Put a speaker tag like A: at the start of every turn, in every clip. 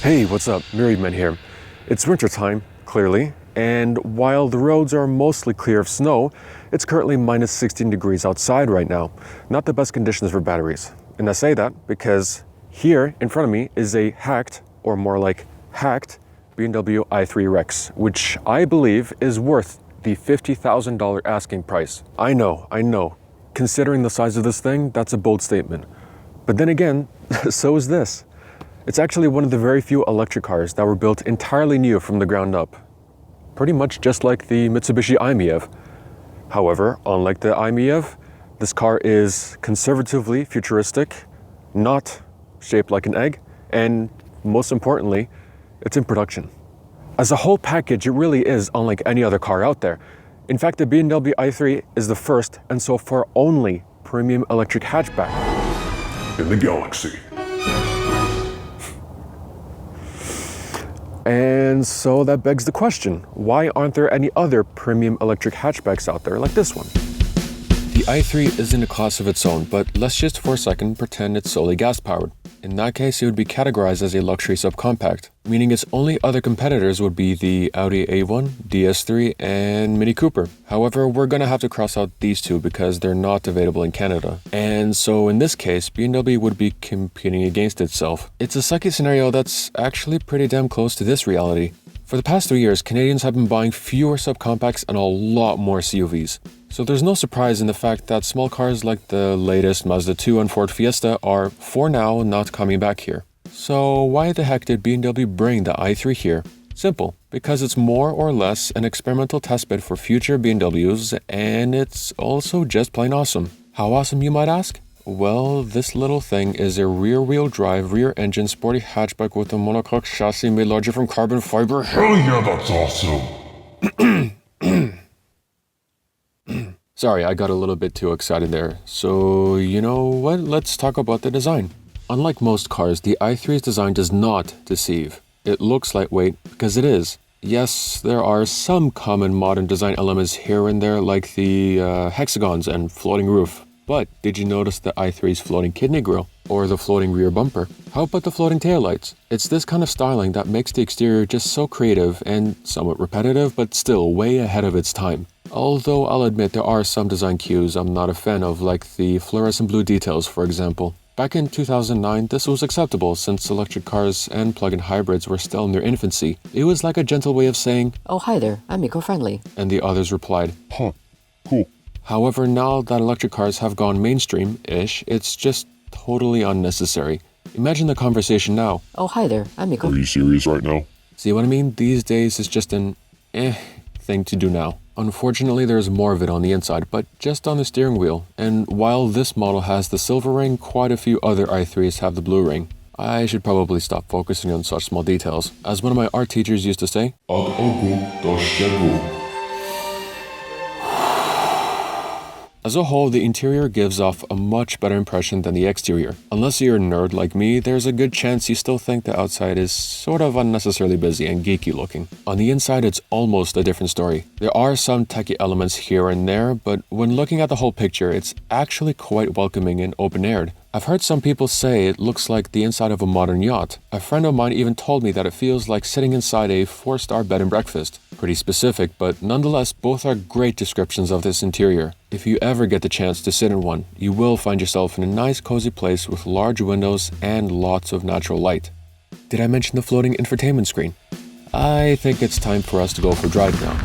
A: Hey, what's up? Mirryman here. It's winter time, clearly, and while the roads are mostly clear of snow, it's currently minus 16 degrees outside right now. Not the best conditions for batteries. And I say that because here in front of me is a hacked, or more like hacked, BMW i3 Rex, which I believe is worth the $50,000 asking price. I know. Considering the size of this thing, that's a bold statement. But then again, so is this. It's actually one of the very few electric cars that were built entirely new from the ground up. Pretty much just like the Mitsubishi i-MiEV. However, unlike the i-MiEV, this car is conservatively futuristic, not shaped like an egg, and most importantly, it's in production. As a whole package, it really is unlike any other car out there. In fact, the BMW i3 is the first, and so far only, premium electric hatchback
B: in the galaxy.
A: And so that begs the question, why aren't there any other premium electric hatchbacks out there like this one? The i3 is in a class of its own, but let's just for a second pretend it's solely gas-powered. In that case, it would be categorized as a luxury subcompact, meaning its only other competitors would be the Audi A1, DS3, and Mini Cooper. However, we're gonna have to cross out these two because they're not available in Canada. And so in this case, BMW would be competing against itself. It's a sucky scenario that's actually pretty damn close to this reality. For the past 3 years, Canadians have been buying fewer subcompacts and a lot more CUVs. So there's no surprise in the fact that small cars like the latest Mazda 2 and Ford Fiesta are, for now, not coming back here. So why the heck did BMW bring the i3 here? Simple, because it's more or less an experimental testbed for future BMWs, and it's also just plain awesome. How awesome, you might ask? Well, this little thing is a rear-wheel drive, rear-engine sporty hatchback with a monocoque chassis made larger from carbon fiber.
B: Hell yeah, that's awesome!
A: Sorry, I got a little bit too excited there. So, you know what? Let's talk about the design. Unlike most cars, the i3's design does not deceive. It looks lightweight because it is. Yes, there are some common modern design elements here and there like the hexagons and floating roof. But did you notice the i3's floating kidney grille or the floating rear bumper? How about the floating taillights? It's this kind of styling that makes the exterior just so creative and somewhat repetitive, but still way ahead of its time. Although I'll admit there are some design cues I'm not a fan of, like the fluorescent blue details, for example. Back in 2009, this was acceptable since electric cars and plug-in hybrids were still in their infancy. It was like a gentle way of saying,
C: "Oh, hi there, I'm eco-friendly."
A: And the others replied,
B: "Huh, cool."
A: However, now that electric cars have gone mainstream-ish, it's just totally unnecessary. Imagine the conversation now.
C: "Oh, hi there, I'm eco-"
B: Are you serious right now?
A: See what I mean? These days it's just an thing to do now. Unfortunately, there's more of it on the inside, but just on the steering wheel. And while this model has the silver ring, quite a few other i3s have the blue ring. I should probably stop focusing on such small details. As one of my art teachers used to say, as a whole, the interior gives off a much better impression than the exterior. Unless you're a nerd like me, there's a good chance you still think the outside is sort of unnecessarily busy and geeky looking. On the inside, it's almost a different story. There are some techie elements here and there, but when looking at the whole picture, it's actually quite welcoming and open-aired. I've heard some people say it looks like the inside of a modern yacht. A friend of mine even told me that it feels like sitting inside a 4-star bed and breakfast. Pretty specific, but nonetheless, both are great descriptions of this interior. If you ever get the chance to sit in one, you will find yourself in a nice cozy place with large windows and lots of natural light. Did I mention the floating infotainment screen? I think it's time for us to go for a drive now.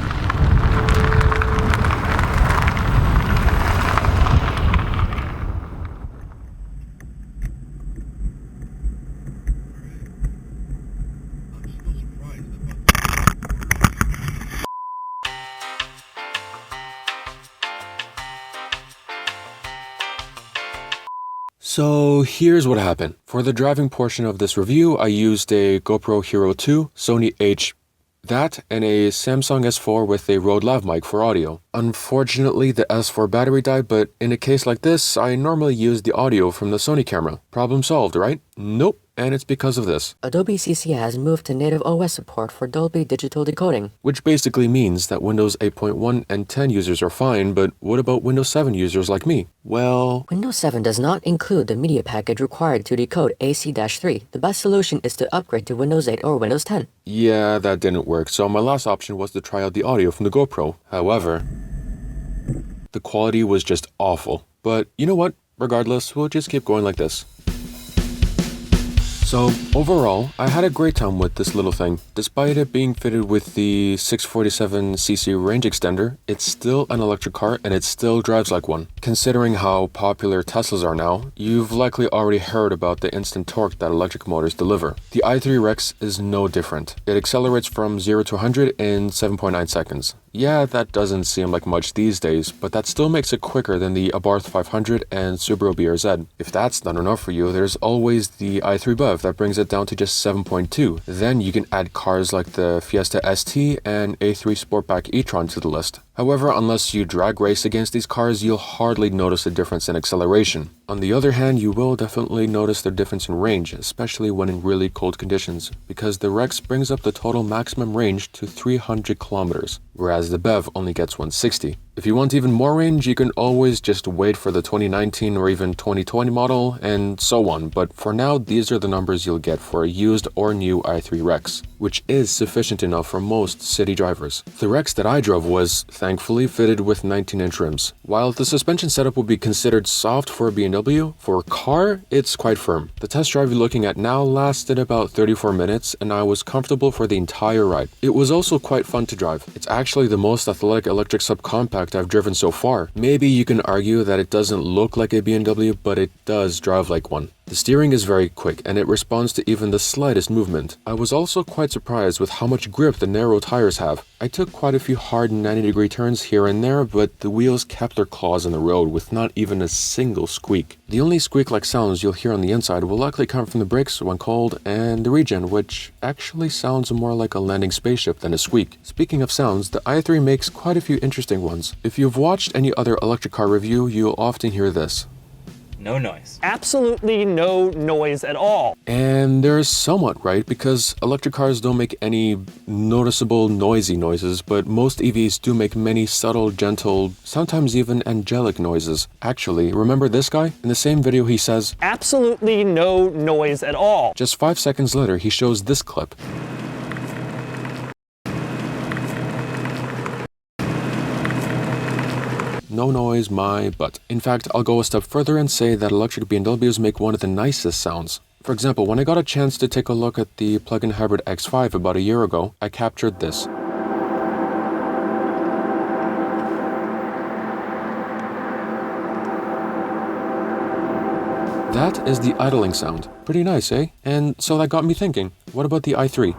A: So here's what happened. For the driving portion of this review, I used a GoPro Hero 2, Sony H, and a Samsung S4 with a Rode Lav mic for audio. Unfortunately, the S4 battery died, but in a case like this, I normally use the audio from the Sony camera. Problem solved, right? Nope. and it's because of this.
C: Adobe CC has moved to native OS support for Dolby Digital Decoding.
A: Which basically means that Windows 8.1 and 10 users are fine, but what about Windows 7 users like me? Well,
C: Windows 7 does not include the media package required to decode AC-3. The best solution is to upgrade to Windows 8 or Windows 10.
A: yeah, that didn't work, so my last option was to try out the audio from the GoPro. However, the quality was just awful. But you know what? Regardless, we'll just keep going like this. So, overall, I had a great time with this little thing. Despite it being fitted with the 647cc range extender, it's still an electric car and it still drives like one. Considering how popular Teslas are now, you've likely already heard about the instant torque that electric motors deliver. The i3 Rex is no different. It accelerates from 0 to 100 in 7.9 seconds. Yeah, that doesn't seem like much these days, but that still makes it quicker than the Abarth 500 and Subaru BRZ. If that's not enough for you, there's always the i3 BEV that brings it down to just 7.2. Then you can add cars like the Fiesta ST and A3 Sportback e-tron to the list. However, unless you drag race against these cars, you'll hardly notice a difference in acceleration. On the other hand, you will definitely notice the difference in range, especially when in really cold conditions, because the Rex brings up the total maximum range to 300 kilometers, whereas the BEV only gets 160. If you want even more range, you can always just wait for the 2019 or even 2020 model, and so on, but for now, these are the numbers you'll get for a used or new i3 Rex, which is sufficient enough for most city drivers. The Rex that I drove was, thankfully, fitted with 19-inch rims. While the suspension setup would be considered soft for a BMW, for a car, it's quite firm. The test drive you're looking at now lasted about 34 minutes, and I was comfortable for the entire ride. It was also quite fun to drive. It's actually the most athletic electric subcompact I've driven so far. Maybe you can argue that it doesn't look like a BMW, but it does drive like one. The steering is very quick and it responds to even the slightest movement. I was also quite surprised with how much grip the narrow tires have. I took quite a few hard 90-degree turns here and there, but the wheels kept their claws in the road with not even a single squeak. The only squeak-like sounds you'll hear on the inside will likely come from the brakes when cold and the regen, which actually sounds more like a landing spaceship than a squeak. Speaking of sounds, the i3 makes quite a few interesting ones. If you've watched any other electric car review, you'll often hear this.
D: No noise.
E: Absolutely no noise at all.
A: And they're somewhat right, because electric cars don't make any noticeable noisy noises, but most EVs do make many subtle, gentle, sometimes even angelic noises. Actually, remember this guy? In the same video he says,
E: Absolutely no noise at all.
A: just 5 seconds later he shows this clip. No noise, my butt. In fact, I'll go a step further and say that electric BMWs make one of the nicest sounds. For example, when I got a chance to take a look at the plug-in hybrid X5 about a year ago, I captured this. That is the idling sound. Pretty nice, eh? And so that got me thinking, what about the i3?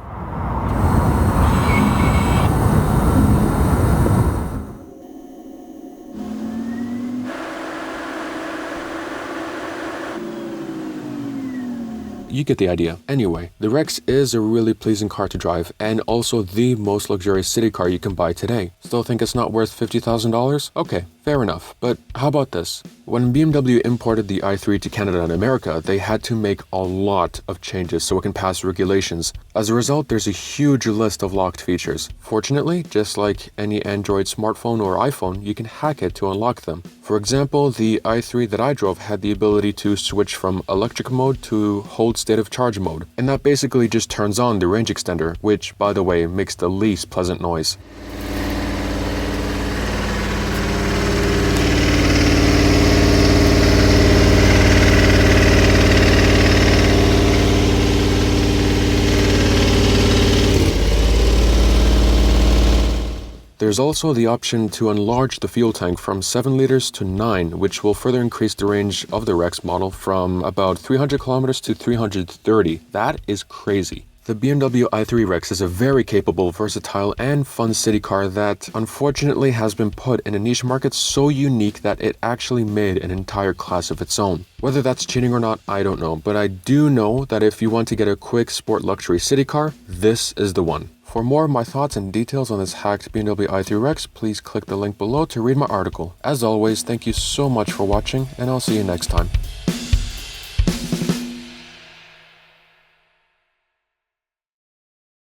A: You get the idea. Anyway, the Rex is a really pleasing car to drive and also the most luxurious city car you can buy today. Still think it's not worth $50,000? Okay, fair enough. But how about this? When BMW imported the i3 to Canada and America, they had to make a lot of changes so it can pass regulations. As a result, there's a huge list of locked features. Fortunately, just like any Android smartphone or iPhone, you can hack it to unlock them. For example, the i3 that I drove had the ability to switch from electric mode to hold state of charge mode, and that basically just turns on the range extender, which, by the way, makes the least pleasant noise. There's also the option to enlarge the fuel tank from 7 liters to 9, which will further increase the range of the Rex model from about 300 kilometers to 330. That is crazy. The BMW i3 Rex is a very capable, versatile, and fun city car that unfortunately has been put in a niche market so unique that it actually made an entire class of its own. Whether that's cheating or not, I don't know, but I do know that if you want to get a quick sport luxury city car, this is the one. For more of my thoughts and details on this hacked BMW i3 Rex, please click the link below to read my article. As always, thank you so much for watching, and I'll see you next time.